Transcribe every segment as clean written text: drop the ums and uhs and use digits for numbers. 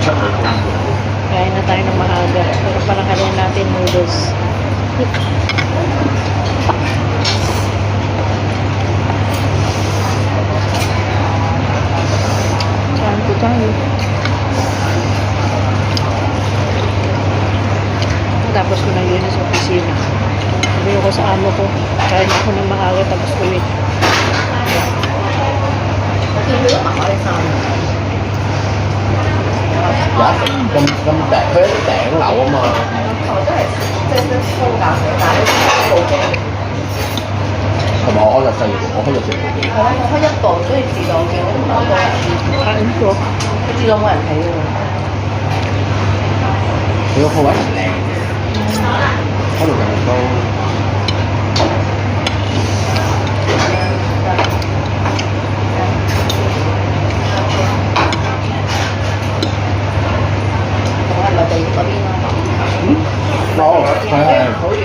Kain na tayo ng maaga. Pero palakarin natin noodles. Saan po tayo? Tapos ko nang yun sa opisina. Sabi ko sa amo ko, kain ako ng maaga tapos ulit. Dạ,咁大，佢喺頂樓啊嘛。同埋我就細個，我開咗4部機。我開一部，所以自動嘅，我都唔多。Kain ko. 自動冇人睇喎。佢個鋪位唔靚，開到咁高。我係咪地嗰邊啊？哦，係係。好遠，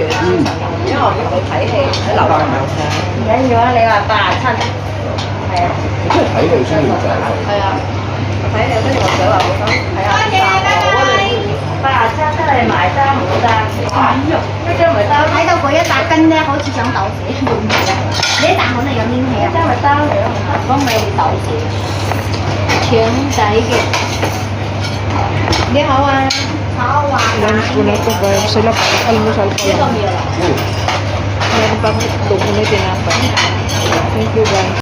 因為我同佢睇戲喺樓下。唔緊要啊，你話87，係啊。你真係睇戲先要走。係啊，我睇戲跟住我仔話好想睇下87真係埋單唔單？一張咪單。睇到佢一扎根咧，好似想抖死。呢一扎可能有黏氣啊。一張咪單嚟咯，如果唔係會抖死。腸仔嘅。你好啊。好啊。Lunch ko na ito guys. Sila almusal ko lang. Meron pa akong itlog na tinapay. Thank you guys.